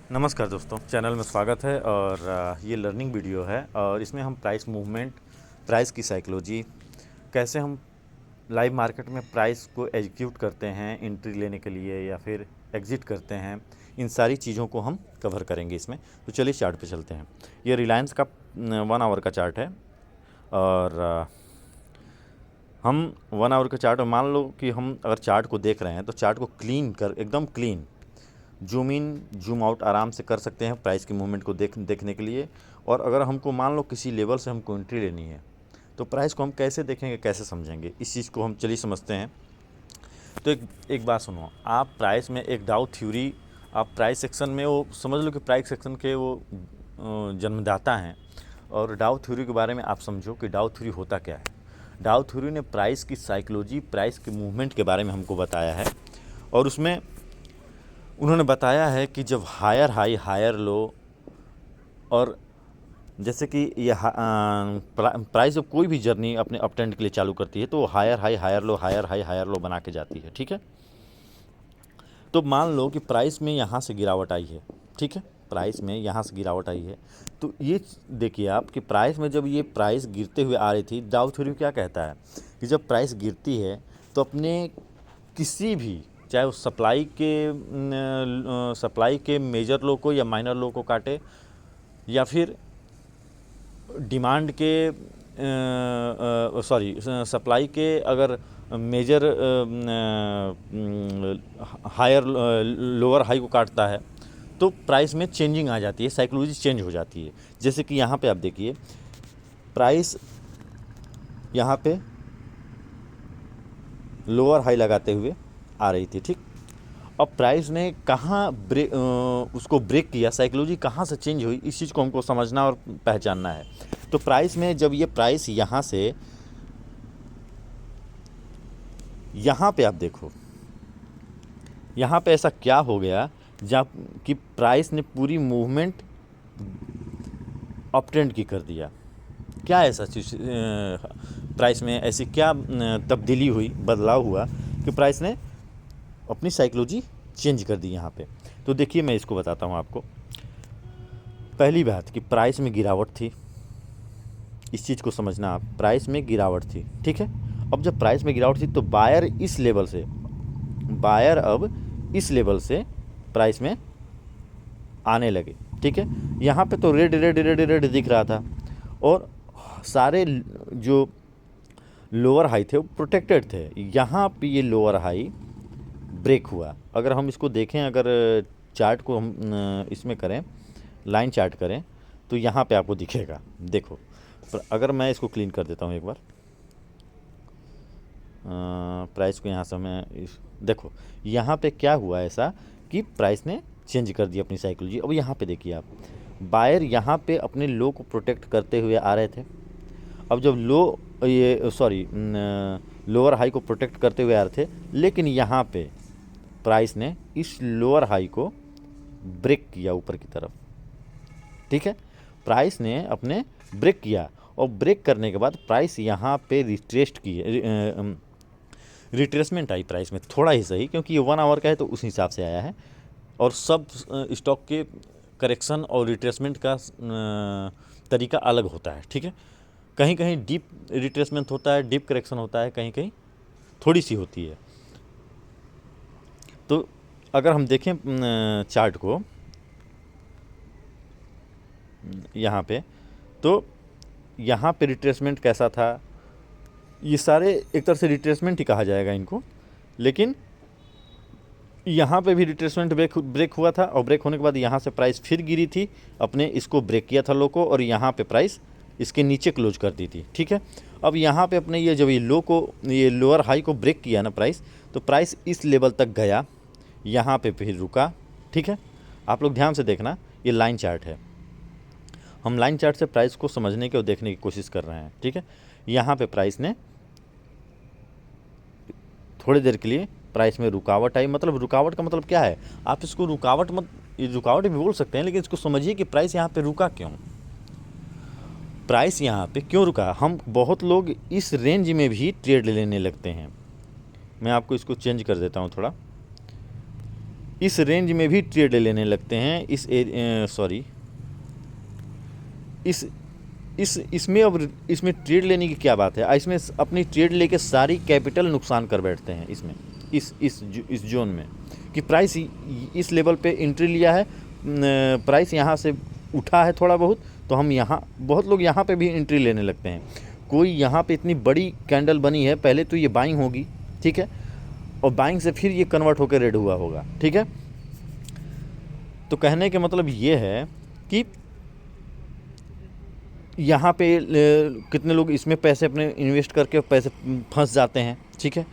नमस्कार दोस्तों, चैनल में स्वागत है। और ये लर्निंग वीडियो है और इसमें हम प्राइस मूवमेंट, प्राइस की साइकोलॉजी, कैसे हम लाइव मार्केट में प्राइस को एग्जीक्यूट करते हैं एंट्री लेने के लिए या फिर एग्ज़िट करते हैं, इन सारी चीज़ों को हम कवर करेंगे इसमें। तो चलिए चार्ट पे चलते हैं। ये रिलायंस का 1 आवर का चार्ट है और हम 1 आवर के चार्ट में मान लो कि हम अगर चार्ट को देख रहे हैं तो चार्ट को क्लीन कर, एकदम clean zoom in zoom out आराम से कर सकते हैं प्राइस की मूवमेंट को देखने के लिए। और अगर हमको मान लो किसी लेवल से हमको एंट्री लेनी है तो प्राइस को हम कैसे देखेंगे, कैसे समझेंगे, इस चीज़ को हम चलिए समझते हैं। तो एक बात सुनो, आप प्राइस में एक डाउ थ्योरी, आप प्राइस सेक्शन में वो समझ लो कि प्राइस सेक्शन के वो जन्मदाता हैं। और डाउ थ्योरी के बारे में आप समझो कि डाउ थ्योरी होता क्या है। डाउ थ्योरी ने प्राइस की साइकोलॉजी, प्राइस के मूवमेंट के बारे में हमको बताया है। और उसमें उन्होंने बताया है कि जब हायर हाई हायर लो, और जैसे कि ये प्राइस जब कोई भी जर्नी अपने अप ट्रेंड के लिए चालू करती है तो higher high higher low, higher high higher low बना के जाती है, ठीक है। तो मान लो कि प्राइस में यहाँ से गिरावट आई है, ठीक है, प्राइस में यहाँ से गिरावट आई है। तो ये देखिए आप कि प्राइस में जब ये प्राइस गिरते हुए आ रही थी, डाउ थ्योरी क्या कहता है कि जब प्राइस गिरती है तो अपने किसी भी, चाहे वो सप्लाई के मेजर लो को या माइनर लो को काटे, या फिर डिमांड के सप्लाई के अगर मेजर हायर लोअर हाई को काटता है तो प्राइस में चेंजिंग आ जाती है, साइकोलॉजी चेंज हो जाती है। जैसे कि यहाँ पे आप देखिए, प्राइस यहाँ पे लोअर हाई लगाते हुए आ रही थी, ठीक। अब प्राइस ने कहाँ उसको ब्रेक किया, साइकोलॉजी कहाँ से चेंज हुई, इस चीज़ को हमको समझना और पहचानना है। तो प्राइस में जब ये प्राइस यहाँ से, यहाँ पे आप देखो, यहाँ पे ऐसा क्या हो गया जब कि प्राइस ने पूरी मूवमेंट अप ट्रेंड की कर दिया। क्या ऐसा चीज़ प्राइस में ऐसी क्या तब्दीली हुई, बदलाव हुआ कि प्राइस ने अपनी साइकोलॉजी चेंज कर दी यहाँ पे। तो देखिए मैं इसको बताता हूँ आपको। पहली बात कि प्राइस में गिरावट थी, इस चीज़ को समझना आप, प्राइस में गिरावट थी, ठीक है। अब जब प्राइस में गिरावट थी तो बायर अब इस लेवल से प्राइस में आने लगे, ठीक है। यहाँ पे तो रेड रेड रेड रेड दिख रहा था और सारे जो लोअर हाई थे वो प्रोटेक्टेड थे। यहाँ पे ये लोअर हाई ब्रेक हुआ। अगर हम इसको देखें, अगर चार्ट को हम इसमें करें, लाइन चार्ट करें, तो यहाँ पे आपको दिखेगा। देखो, अगर मैं इसको क्लीन कर देता हूँ एक बार, प्राइस को यहाँ से मैं देखो, यहाँ पे क्या हुआ ऐसा कि प्राइस ने चेंज कर दिया अपनी साइकोलॉजी। अब यहाँ पे देखिए आप, बायर यहाँ पे अपने लो को प्रोटेक्ट करते हुए आ रहे थे। अब जब लोअर हाई को प्रोटेक्ट करते हुए आ रहे थे, लेकिन यहाँ पे प्राइस ने इस लोअर हाई को ब्रेक किया ऊपर की तरफ, ठीक है। प्राइस ने अपने ब्रेक किया और ब्रेक करने के बाद प्राइस यहाँ पे रिट्रेसमेंट आई प्राइस में, थोड़ा ही सही, क्योंकि ये 1 आवर का है तो उस हिसाब से आया है। और सब स्टॉक के करेक्शन और रिट्रेसमेंट का तरीका अलग होता है, ठीक है। कहीं कहीं डीप रिट्रेसमेंट होता है, डीप करेक्शन होता है, कहीं कहीं थोड़ी सी होती है। तो अगर हम देखें चार्ट को यहाँ पे, तो यहाँ पे रिट्रेसमेंट कैसा था, ये सारे एक तरह से रिट्रेसमेंट ही कहा जाएगा इनको। लेकिन यहाँ पे भी रिट्रेसमेंट ब्रेक हुआ था और ब्रेक होने के बाद यहाँ से प्राइस फिर गिरी थी, अपने इसको ब्रेक किया था लो को, और यहाँ पे प्राइस इसके नीचे क्लोज कर दी थी, ठीक है। अब यहाँ पे अपने ये जब ये ये लोअर हाई को ब्रेक किया ना प्राइस, तो प्राइस इस लेवल तक गया, यहाँ पे फिर रुका, ठीक है। आप लोग ध्यान से देखना, ये लाइन चार्ट है, हम लाइन चार्ट से प्राइस को समझने की और देखने की कोशिश कर रहे हैं, ठीक है। यहाँ पे प्राइस ने थोड़ी देर के लिए प्राइस में रुकावट आई। मतलब रुकावट का मतलब क्या है, आप इसको रुकावट रुकावट भी बोल सकते हैं, लेकिन इसको समझिए कि प्राइस यहाँ पे रुका क्यों, प्राइस यहाँ पे क्यों रुका। हम बहुत लोग इस रेंज में भी ट्रेड लेने लगते हैं। मैं आपको इसको चेंज कर देता हूँ थोड़ा। इस रेंज में भी ट्रेड लेने लगते हैं। इसमें अब इसमें ट्रेड लेने की क्या बात है, इसमें अपनी ट्रेड लेके सारी कैपिटल नुकसान कर बैठते हैं इसमें, इस जोन में कि प्राइस इस लेवल पे एंट्री लिया है, प्राइस यहाँ से उठा है थोड़ा बहुत, तो हम यहाँ, बहुत लोग यहाँ पे भी एंट्री लेने लगते हैं। कोई यहाँ पे इतनी बड़ी कैंडल बनी है, पहले तो ये बाइंग होगी, ठीक है, और बाइंग से फिर ये कन्वर्ट होकर रेड हुआ होगा, ठीक है। तो कहने के मतलब ये है कि यहाँ पे कितने लोग इसमें पैसे अपने इन्वेस्ट करके पैसे फंस जाते हैं, ठीक है।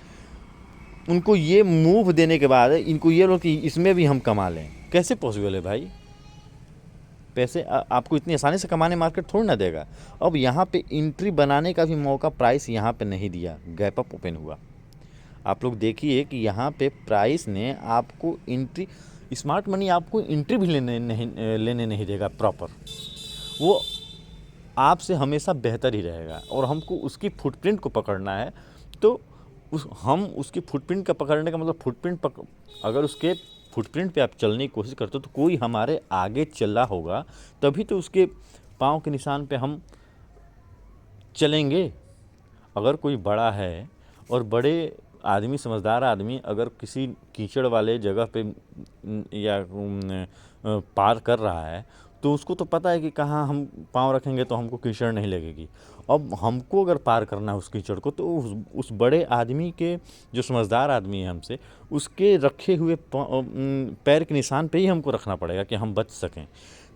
उनको ये मूव देने के बाद इनको ये लोग कि इसमें भी हम कमा लें, कैसे पॉसिबल है भाई? पैसे आपको इतनी आसानी से कमाने मार्केट थोड़ी ना देगा। अब यहाँ पे एंट्री बनाने का भी मौका प्राइस यहाँ पे नहीं दिया, गैप अप ओपन हुआ। आप लोग देखिए कि यहाँ पे प्राइस ने आपको एंट्री, स्मार्ट मनी आपको एंट्री भी लेने नहीं देगा प्रॉपर, वो आपसे हमेशा बेहतर ही रहेगा। और हमको उसकी फुटप्रिंट को पकड़ना है, तो हम उसकी फुटप्रिंट का पकड़ने का मतलब अगर उसके फुटप्रिंट पे आप चलने की कोशिश करते हो तो कोई हमारे आगे चला होगा, तभी तो उसके पाँव के निशान पे हम चलेंगे। अगर कोई बड़ा है और बड़े आदमी, समझदार आदमी अगर किसी कीचड़ वाले जगह पे या पार कर रहा है, तो उसको तो पता है कि कहाँ हम पाँव रखेंगे तो हमको कीचड़ नहीं लगेगी। अब हमको अगर पार करना है उस कीचड़ को, तो उस बड़े आदमी के, जो समझदार आदमी है हमसे, उसके रखे हुए पैर के निशान पे ही हमको रखना पड़ेगा कि हम बच सकें।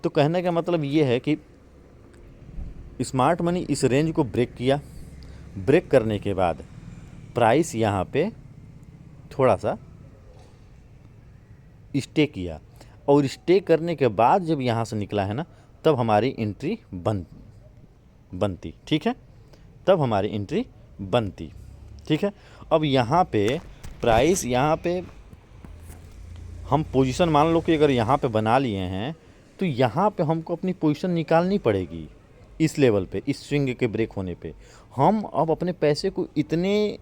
तो कहने का मतलब ये है कि स्मार्ट मनी इस रेंज को ब्रेक किया, ब्रेक करने के बाद प्राइस यहाँ पे थोड़ा सा स्टे किया, और स्टे करने के बाद जब यहाँ से निकला है ना, तब हमारी एंट्री बनती, ठीक है, तब हमारी एंट्री बनती, ठीक है। अब यहाँ पे प्राइस, यहाँ पे हम पोजीशन मान लो कि अगर यहाँ पे बना लिए हैं, तो यहाँ पे हमको अपनी पोजीशन निकालनी पड़ेगी इस लेवल पे, इस स्विंग के ब्रेक होने पे। हम अब अपने पैसे को इतने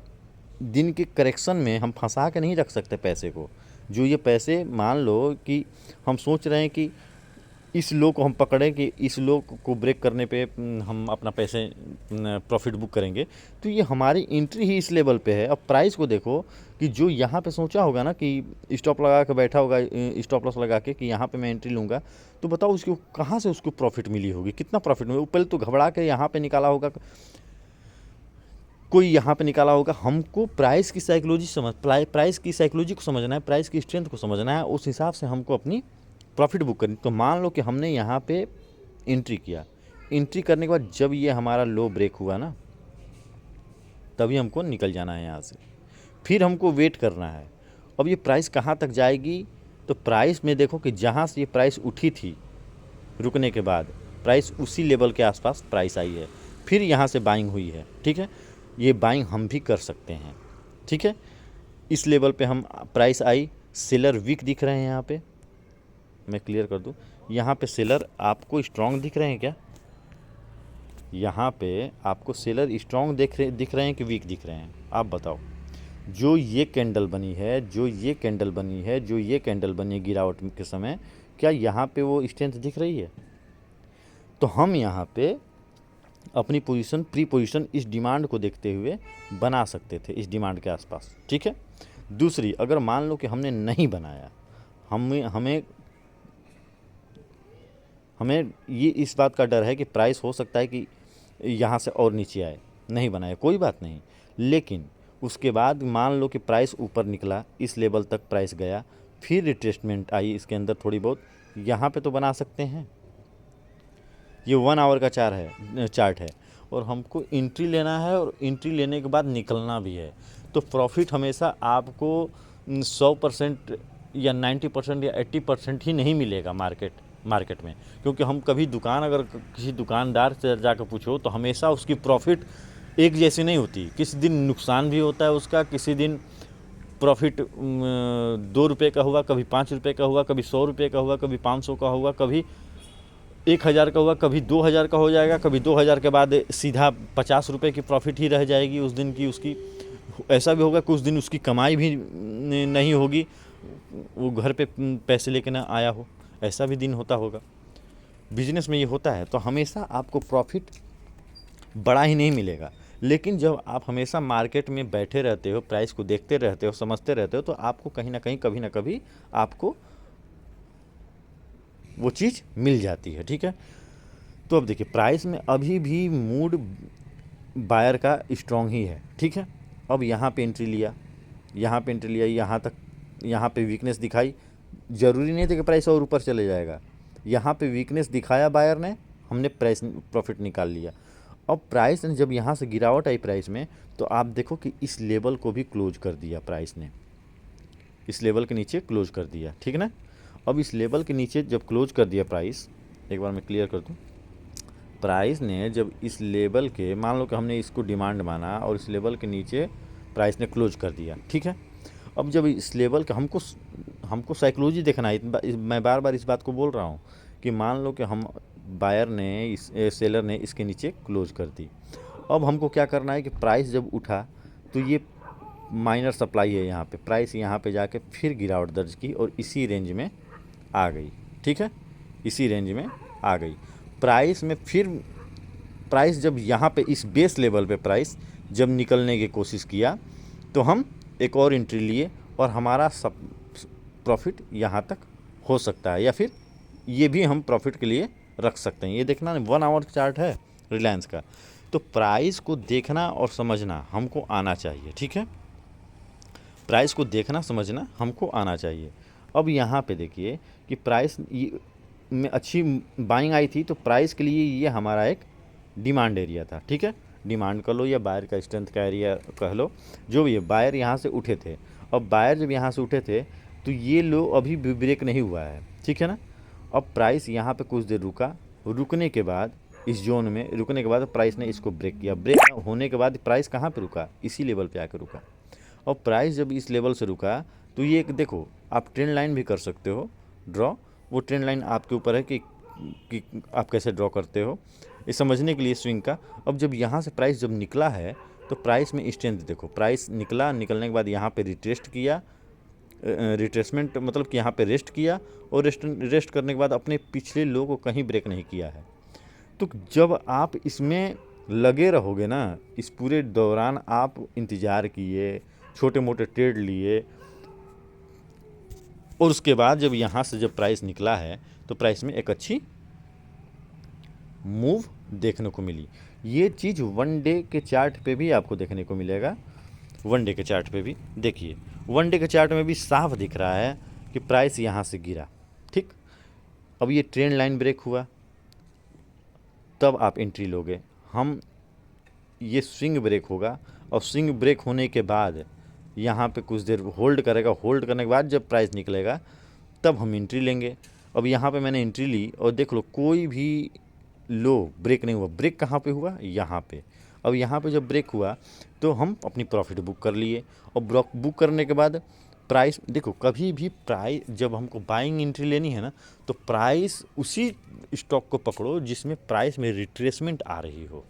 दिन के करेक्शन में हम फंसा के नहीं रख सकते पैसे को। जो ये पैसे, मान लो कि हम सोच रहे हैं कि इस लो को हम पकड़ें कि इस लो को ब्रेक करने पे हम अपना पैसे प्रॉफिट बुक करेंगे, तो ये हमारी एंट्री ही इस लेवल पे है। अब प्राइस को देखो कि जो यहाँ पे सोचा होगा ना कि स्टॉप लगा के बैठा होगा, स्टॉप लॉस लगा के कि यहाँ पे मैं एंट्री लूँगा, तो बताओ उसको कहाँ से उसको प्रॉफिट मिली होगी, कितना प्रॉफिट मिला? पहले तो घबरा के यहाँ पे निकाला होगा, कोई यहाँ पे निकाला होगा। हमको प्राइस की साइकोलॉजी प्राइस की साइकोलॉजी को समझना है, प्राइस की स्ट्रेंथ को समझना है, उस हिसाब से हमको अपनी प्रॉफिट बुक करनी। तो मान लो कि हमने यहाँ पे एंट्री किया, एंट्री करने के बाद जब ये हमारा लो ब्रेक हुआ ना, तभी हमको निकल जाना है यहाँ से, फिर हमको वेट करना है। अब ये प्राइस कहाँ तक जाएगी, तो प्राइस में देखो कि जहाँ से ये प्राइस उठी थी रुकने के बाद, प्राइस उसी लेवल के आसपास प्राइस आई है, फिर यहाँ से बाइंग हुई है, ठीक है। ये बाइंग हम भी कर सकते हैं, ठीक है। इस लेवल पे हम प्राइस आई, सेलर वीक दिख रहे हैं, यहाँ पे मैं क्लियर कर दूं, यहाँ पे सेलर आपको स्ट्रॉन्ग दिख रहे हैं क्या? यहाँ पे आपको सेलर स्ट्रॉन्ग दिख रहे हैं कि वीक दिख रहे हैं? आप बताओ। जो ये कैंडल बनी है, जो ये कैंडल बनी है, जो ये कैंडल बनी है गिरावट के समय, क्या यहाँ पे वो स्ट्रेंथ दिख रही है? तो हम यहाँ पे अपनी पोजीशन, प्री पोजीशन इस डिमांड को देखते हुए बना सकते थे, इस डिमांड के आसपास, ठीक है। दूसरी, अगर मान लो कि हमने नहीं बनाया, हमें ये इस बात का डर है कि प्राइस हो सकता है कि यहाँ से और नीचे आए, नहीं बनाया, कोई बात नहीं, लेकिन उसके बाद मान लो कि प्राइस ऊपर निकला, इस लेवल तक प्राइस गया, फिर रिट्रेसमेंट आई इसके अंदर थोड़ी बहुत, यहाँ पे तो बना सकते हैं। ये 1 आवर का चार्ट है और हमको एंट्री लेना है, और एंट्री लेने के बाद निकलना भी है। तो प्रॉफिट हमेशा आपको 100% या 90% या 80% ही नहीं मिलेगा मार्केट में, क्योंकि हम कभी अगर किसी दुकानदार से जाकर पूछो तो हमेशा उसकी प्रॉफिट एक जैसी नहीं होती। किसी दिन नुकसान भी होता है उसका, किसी दिन प्रॉफिट 2 रुपये का हुआ, कभी 5 रुपये का हुआ, कभी 100 रुपये का हुआ, कभी 500 का हुआ, कभी 1000 का हुआ, कभी 2000 का हो जाएगा, कभी 2000 के बाद सीधा 50 रुपये की प्रॉफिट ही रह जाएगी उस दिन की उसकी। ऐसा भी होगा कि उस दिन उसकी कमाई भी नहीं होगी, वो घर पे पैसे लेके ना आया हो, ऐसा भी दिन होता होगा। बिजनेस में ये होता है। तो हमेशा आपको प्रॉफिट बड़ा ही नहीं मिलेगा, लेकिन जब आप हमेशा मार्केट में बैठे रहते हो, प्राइस को देखते रहते हो, समझते रहते हो, तो आपको कहीं ना कहीं कभी ना कभी आपको वो चीज़ मिल जाती है। ठीक है, तो अब देखिए प्राइस में अभी भी मूड बायर का स्ट्रॉन्ग ही है। ठीक है, अब यहाँ पे एंट्री लिया, यहाँ पे एंट्री लिया, यहाँ तक, यहाँ पे वीकनेस दिखाई, ज़रूरी नहीं था कि प्राइस और ऊपर चले जाएगा। यहाँ पे वीकनेस दिखाया बायर ने, हमने प्राइस प्रॉफिट निकाल लिया। अब प्राइस ने जब यहाँ से गिरावट आई प्राइस में, तो आप देखो कि इस लेवल को भी क्लोज कर दिया प्राइस ने, इस लेवल के नीचे क्लोज कर दिया। ठीक है ना, अब इस लेवल के नीचे जब क्लोज कर दिया प्राइस, एक बार मैं क्लियर कर दूँ, प्राइस ने जब इस लेवल के, मान लो कि हमने इसको डिमांड माना और इस लेवल के नीचे प्राइस ने क्लोज कर दिया। ठीक है, अब जब इस लेवल का हमको साइकोलॉजी देखना है, मैं बार बार इस बात को बोल रहा हूँ कि मान लो कि हम बायर ने सेलर ने इसके नीचे क्लोज कर दी। अब हमको क्या करना है कि प्राइस जब उठा तो ये माइनर सप्लाई है, यहाँ पे प्राइस यहाँ पे जाके फिर गिरावट दर्ज की और इसी रेंज में आ गई। ठीक है, इसी रेंज में आ गई प्राइस में। फिर प्राइस जब यहाँ पे इस बेस लेवल पे प्राइस जब निकलने की कोशिश किया, तो हम एक और एंट्री लिए और हमारा सब प्रॉफिट यहाँ तक हो सकता है, या फिर ये भी हम प्रॉफिट के लिए रख सकते हैं। ये देखना 1 आवर चार्ट है रिलायंस का। तो प्राइस को देखना और समझना हमको आना चाहिए। ठीक है, प्राइस को देखना समझना हमको आना चाहिए। अब यहाँ पे देखिए कि प्राइस में अच्छी बाइंग आई थी, तो प्राइस के लिए ये हमारा एक डिमांड एरिया था। ठीक है, डिमांड कर लो या बायर का स्ट्रेंथ का एरिया कह लो, जो भी है। बायर यहाँ से उठे थे, अब बायर जब यहाँ से उठे थे तो ये लो अभी भी ब्रेक नहीं हुआ है। ठीक है ना, अब प्राइस यहाँ पे कुछ देर रुका, रुकने के बाद इस जोन में रुकने के बाद प्राइस ने इसको ब्रेक किया। ब्रेक होने के बाद प्राइस कहाँ पे रुका, इसी लेवल पे आकर रुका। और प्राइस जब इस लेवल से रुका तो ये एक देखो, आप ट्रेंड लाइन भी कर सकते हो ड्रॉ, वो ट्रेंड लाइन आपके ऊपर है कि आप कैसे ड्रॉ करते हो, ये समझने के लिए स्विंग का। अब जब यहाँ से प्राइस जब निकला है तो प्राइस में स्ट्रेंथ देखो, प्राइस निकला, निकलने के बाद यहाँ पे रिट्रेस्ट किया, रिट्रेसमेंट मतलब कि यहाँ पे रेस्ट किया, और रेस्ट करने के बाद अपने पिछले लो को कहीं ब्रेक नहीं किया है। तो जब आप इसमें लगे रहोगे ना, इस पूरे दौरान आप इंतज़ार किए, छोटे मोटे ट्रेड लिए, और उसके बाद जब यहाँ से जब प्राइस निकला है तो प्राइस में एक अच्छी मूव देखने को मिली। ये चीज़ वन डे के चार्ट पे भी आपको देखने को मिलेगा। वन डे के चार्ट पे भी देखिए, वन डे के चार्ट में भी साफ दिख रहा है कि प्राइस यहाँ से गिरा। ठीक, अब ये ट्रेंड लाइन ब्रेक हुआ, तब आप एंट्री लोगे। हम ये स्विंग ब्रेक होगा, और स्विंग ब्रेक होने के बाद यहाँ पे कुछ देर होल्ड करेगा, होल्ड करने के बाद जब प्राइस निकलेगा तब हम एंट्री लेंगे। अब यहाँ पे मैंने एंट्री ली और देख लो कोई भी लो ब्रेक नहीं हुआ। ब्रेक कहाँ पे हुआ, यहाँ पे। अब यहाँ पे जब ब्रेक हुआ तो हम अपनी प्रॉफिट बुक कर लिए, और बुक करने के बाद प्राइस देखो, कभी भी प्राइस जब हमको बाइंग एंट्री लेनी है ना, तो प्राइस उसी स्टॉक को पकड़ो जिसमें प्राइस में रिट्रेसमेंट आ रही हो।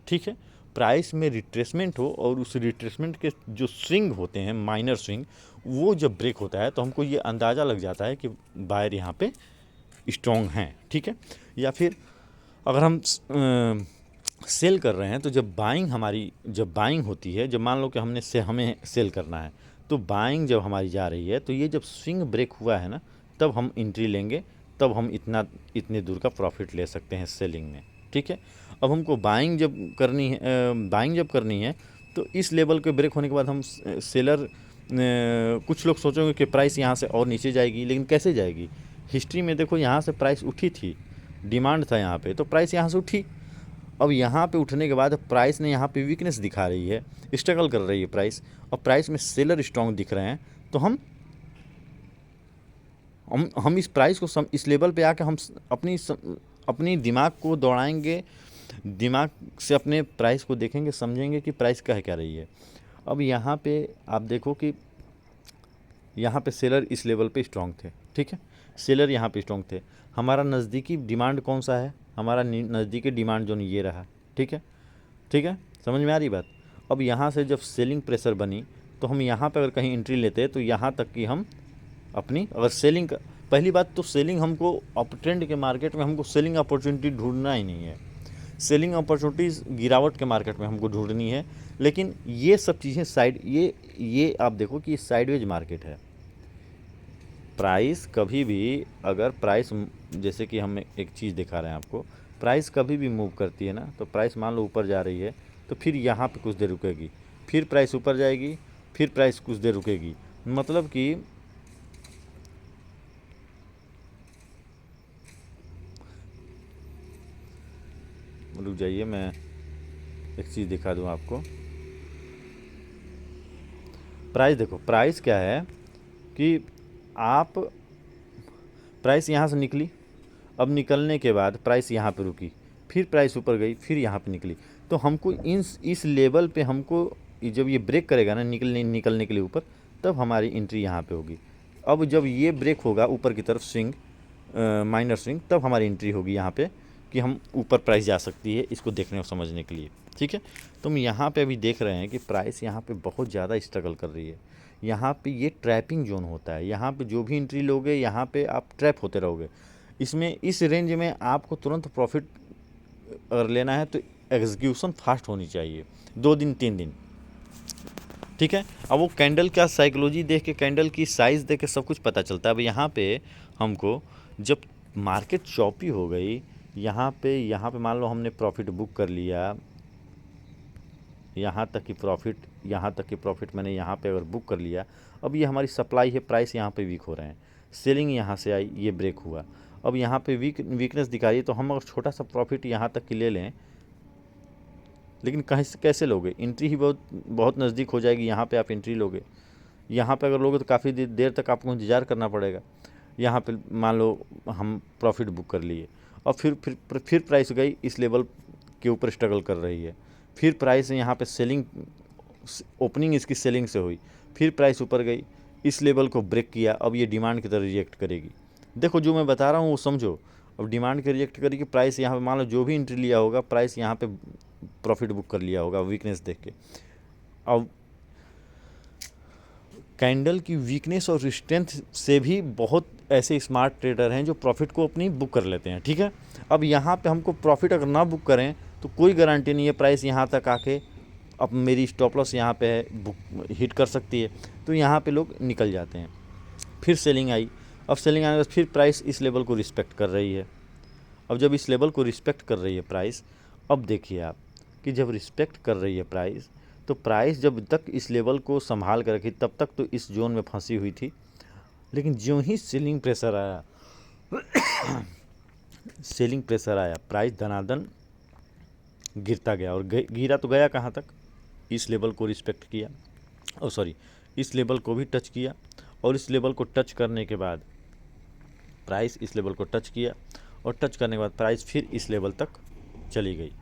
ठीक है, प्राइस में रिट्रेसमेंट हो, और उस रिट्रेसमेंट के जो स्विंग होते हैं, माइनर स्विंग, वो जब ब्रेक होता है तो हमको ये अंदाज़ा लग जाता है कि बायर यहाँ पे स्ट्रॉन्ग हैं। ठीक है, या फिर अगर हम सेल कर रहे हैं तो जब बाइंग होती है, जब मान लो कि हमें सेल करना है, तो बाइंग जब हमारी जा रही है, तो ये जब स्विंग ब्रेक हुआ है ना, तब हम एंट्री लेंगे, तब हम इतने दूर का प्रॉफिट ले सकते हैं सेलिंग में। ठीक है, अब हमको बाइंग जब करनी है तो इस लेवल के ब्रेक होने के बाद हम सेलर, कुछ लोग सोचेंगे कि प्राइस यहाँ से और नीचे जाएगी, लेकिन कैसे जाएगी। हिस्ट्री में देखो, यहाँ से प्राइस उठी थी, डिमांड था यहाँ पे, तो प्राइस यहाँ से उठी। अब यहाँ पे उठने के बाद प्राइस ने यहाँ पे वीकनेस दिखा रही है, स्ट्रगल कर रही है प्राइस, और प्राइस में सेलर स्ट्रॉन्ग दिख रहे हैं, तो हम इस प्राइस को इस लेवल पे आके हम अपनी दिमाग को दौड़ाएंगे, दिमाग से अपने प्राइस को देखेंगे, समझेंगे कि प्राइस कह क्या रही है। अब यहाँ पे आप देखो कि यहाँ पे सेलर इस लेवल पे स्ट्रॉन्ग थे। ठीक है, सेलर यहाँ पे स्ट्रॉन्ग थे। हमारा नज़दीकी डिमांड कौन सा है, हमारा नज़दीकी डिमांड जोन ये रहा। ठीक है, समझ में आ रही बात। अब यहाँ से जब सेलिंग प्रेशर बनी, तो हम यहाँ पर अगर कहीं एंट्री लेते तो यहाँ तक कि हम अपनी अगर सेलिंग का, पहली बात तो सेलिंग हमको अप ट्रेंड के मार्केट में हमको सेलिंग अपॉर्चुनिटी ढूंढना ही नहीं है, सेलिंग अपॉर्चुनिटीज़ गिरावट के मार्केट में हमको ढूंढनी है। लेकिन ये सब चीज़ें साइड, ये आप देखो कि साइडवेज मार्केट है। प्राइस कभी भी, अगर प्राइस, जैसे कि हम एक चीज़ दिखा रहे हैं आपको, प्राइस कभी भी मूव करती है ना, तो प्राइस मान लो ऊपर जा रही है तो फिर यहाँ पे कुछ देर रुकेगी, फिर प्राइस ऊपर जाएगी, फिर प्राइस कुछ देर रुकेगी, मतलब कि रुक जाइए, मैं एक चीज़ दिखा दूँ आपको। प्राइस देखो, प्राइस क्या है कि आप, प्राइस यहाँ से निकली, अब निकलने के बाद प्राइस यहाँ पे रुकी, फिर प्राइस ऊपर गई, फिर यहाँ पे निकली, तो हमको इस लेवल पे हमको, जब ये ब्रेक करेगा ना निकलने के लिए ऊपर, तब हमारी एंट्री यहाँ पे होगी। अब जब ये ब्रेक होगा ऊपर की तरफ स्विंग, माइनर स्विंग, तब हमारी एंट्री होगी यहाँ पे कि हम ऊपर प्राइस जा सकती है, इसको देखने और समझने के लिए। ठीक है, तो हम यहाँ पे अभी देख रहे हैं कि प्राइस यहाँ पे बहुत ज़्यादा स्ट्रगल कर रही है। यहाँ पे ये ट्रैपिंग जोन होता है, यहाँ पे जो भी एंट्री लोगे यहाँ पे आप ट्रैप होते रहोगे। इसमें इस रेंज में आपको तुरंत प्रॉफिट अगर लेना है तो एग्जीक्यूशन फास्ट होनी चाहिए, 2 दिन 3 दिन। ठीक है, अब वो कैंडल का साइकोलॉजी देख के, कैंडल की साइज़ देख के सब कुछ पता चलता है। अब यहाँ पे हमको, जब मार्केट चॉपी हो गई, यहाँ पे मान लो हमने प्रॉफिट बुक कर लिया, यहाँ तक की प्रॉफिट मैंने यहाँ पे अगर बुक कर लिया। अब ये हमारी सप्लाई है, प्राइस यहाँ पे वीक हो रहे हैं, सेलिंग यहाँ से आई, ये ब्रेक हुआ, अब यहाँ पे वीकनेस दिखा रही है, तो हम अगर छोटा सा प्रॉफिट यहाँ तक की ले लें, लेकिन कैसे लोगे, एंट्री ही बहुत नज़दीक हो जाएगी। यहाँ पे आप एंट्री लोगे, यहाँ पे अगर लोगे तो काफ़ी देर तक आपको इंतज़ार करना पड़ेगा। यहाँ पे मान लो हम प्रॉफिट बुक कर लिए, और फिर प्राइस गई इस लेवल के ऊपर स्ट्रगल कर रही है, फिर प्राइस यहाँ पे सेलिंग, ओपनिंग इसकी सेलिंग से हुई, फिर प्राइस ऊपर गई, इस लेवल को ब्रेक किया, अब ये डिमांड की तरह रिजेक्ट करेगी। देखो जो मैं बता रहा हूँ वो समझो, अब डिमांड के रिजेक्ट करेगी, प्राइस यहाँ पे मान लो जो भी एंट्री लिया होगा, प्राइस यहाँ पे प्रॉफिट बुक कर लिया होगा वीकनेस देख के। अब कैंडल की वीकनेस और स्ट्रेंथ से भी बहुत ऐसे स्मार्ट ट्रेडर हैं जो प्रॉफिट को अपनी बुक कर लेते हैं। ठीक है, अब यहाँ पे हमको प्रॉफिट अगर ना बुक करें तो कोई गारंटी नहीं है प्राइस यहाँ तक आके, अब मेरी स्टॉप लॉस यहाँ पे है, बुक हिट कर सकती है, तो यहाँ पे लोग निकल जाते हैं। फिर सेलिंग आई, अब सेलिंग आने के बाद फिर प्राइस इस लेवल को रिस्पेक्ट कर रही है। अब जब इस लेवल को रिस्पेक्ट कर रही है प्राइस, अब देखिए आप कि जब रिस्पेक्ट कर रही है प्राइस, तो प्राइस जब तक इस लेवल को संभाल कर रखी तब तक तो इस जोन में फंसी हुई थी, लेकिन ज्यों ही सेलिंग प्रेशर आया सेलिंग प्रेशर आया, प्राइस धनाधन गिरता गया, और गिरा तो गया कहाँ तक, इस लेवल को रिस्पेक्ट किया, और सॉरी इस लेवल को भी टच किया, और इस लेवल को टच करने के बाद प्राइस इस लेवल को टच किया, और टच करने के बाद प्राइस फिर इस लेवल तक चली गई।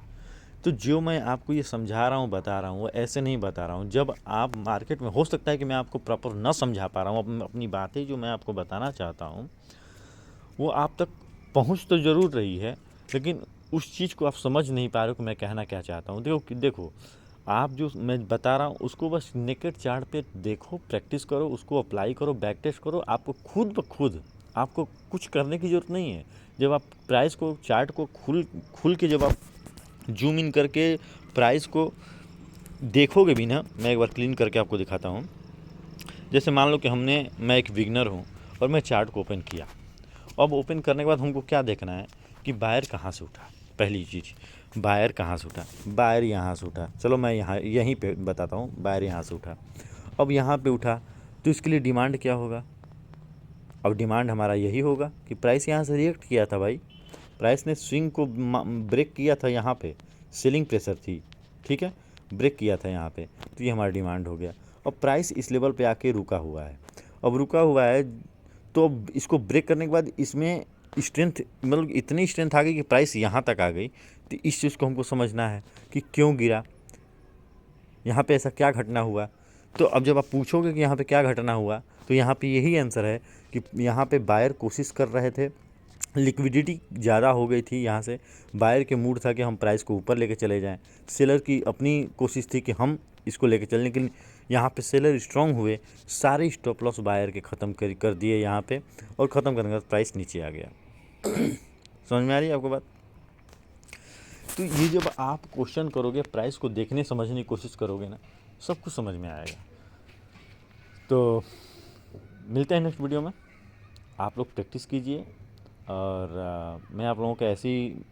तो जो मैं आपको ये समझा रहा हूँ, बता रहा हूँ, वो ऐसे नहीं बता रहा हूँ। जब आप मार्केट में, हो सकता है कि मैं आपको प्रॉपर न समझा पा रहा हूँ, अपनी बातें जो मैं आपको बताना चाहता हूँ वो आप तक पहुँच तो ज़रूर रही है, लेकिन उस चीज़ को आप समझ नहीं पा रहे हो कि मैं कहना क्या चाहता हूँ। देखो आप जो मैं बता रहा हूँ उसको बस नेकेड चार्ट पे देखो, प्रैक्टिस करो, उसको अप्लाई करो, बैक टेस्ट करो, आपको खुद ब खुद आपको कुछ करने की ज़रूरत नहीं है। जब आप प्राइस को, चार्ट को खुल के जब आप जूम इन करके प्राइस को देखोगे भी ना, मैं एक बार क्लीन करके आपको दिखाता हूँ। जैसे मान लो कि मैं एक बिगनर हूँ और मैं चार्ट को ओपन किया। अब ओपन करने के बाद हमको क्या देखना है कि बायर कहाँ से उठा। पहली चीज़, बायर कहाँ से उठा, बायर यहाँ से उठा। चलो मैं यहीं पे बताता हूँ, बायर यहाँ से उठा। अब यहाँ पे उठा तो इसके लिए डिमांड क्या होगा, अब डिमांड हमारा यही होगा कि प्राइस यहाँ से रिएक्ट किया था भाई, प्राइस ने स्विंग को ब्रेक किया था, यहाँ पे सेलिंग प्रेशर थी, ठीक है, ब्रेक किया था यहाँ पे, तो ये हमारा डिमांड हो गया। अब प्राइस इस लेवल पे आके रुका हुआ है, अब रुका हुआ है तो अब इसको ब्रेक करने के बाद इसमें स्ट्रेंथ, मतलब इतनी स्ट्रेंथ आ गई कि प्राइस यहाँ तक आ गई। तो इस चीज़ को हमको समझना है कि क्यों गिरा, यहाँ पे ऐसा क्या घटना हुआ। तो अब जब आप पूछोगे कि यहाँ पे क्या घटना हुआ, तो यहाँ पे यही आंसर है कि यहाँ पे बायर कोशिश कर रहे थे, लिक्विडिटी ज़्यादा हो गई थी, यहाँ से बायर के मूड था कि हम प्राइस को ऊपर लेके चले जाएं, सेलर की अपनी कोशिश थी कि हम इसको लेके चलने के लिए यहाँ पे सेलर स्ट्रांग हुए, सारे स्टॉप लॉस बायर के ख़त्म कर दिए यहाँ पे, और ख़त्म करने के बाद प्राइस नीचे आ गया। समझ में आ रही है आपको बात? तो ये जब आप क्वेश्चन करोगे, प्राइस को देखने समझने की कोशिश करोगे ना, सब कुछ समझ में आएगा। तो मिलते हैं नेक्स्ट वीडियो में। आप लोग प्रैक्टिस कीजिए, और मैं आप लोगों को ऐसी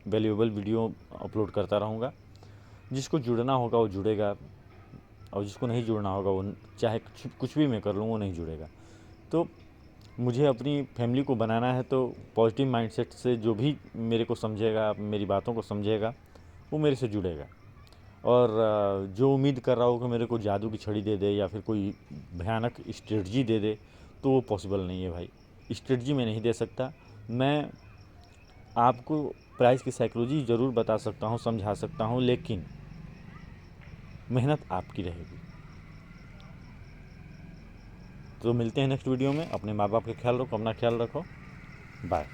वैल्यूएबल वीडियो अपलोड करता रहूँगा। जिसको जुड़ना होगा वो जुड़ेगा, और जिसको नहीं जुड़ना होगा वो चाहे कुछ भी मैं कर लूँ वो नहीं जुड़ेगा। तो मुझे अपनी फैमिली को बनाना है, तो पॉजिटिव माइंडसेट से जो भी मेरे को समझेगा, मेरी बातों को समझेगा, वो मेरे से जुड़ेगा। और जो उम्मीद कर रहा हो कि मेरे को जादू की छड़ी दे दे या फिर कोई भयानक स्ट्रेटजी दे दे, तो वो पॉसिबल नहीं है भाई। स्ट्रेटजी मैं नहीं दे सकता। मैं आपको प्राइस की साइकोलॉजी ज़रूर बता सकता हूँ, समझा सकता हूँ, लेकिन मेहनत आपकी रहेगी। तो मिलते हैं नेक्स्ट वीडियो में। अपने माँ बाप का ख्याल रखो, अपना ख्याल रखो। बाय।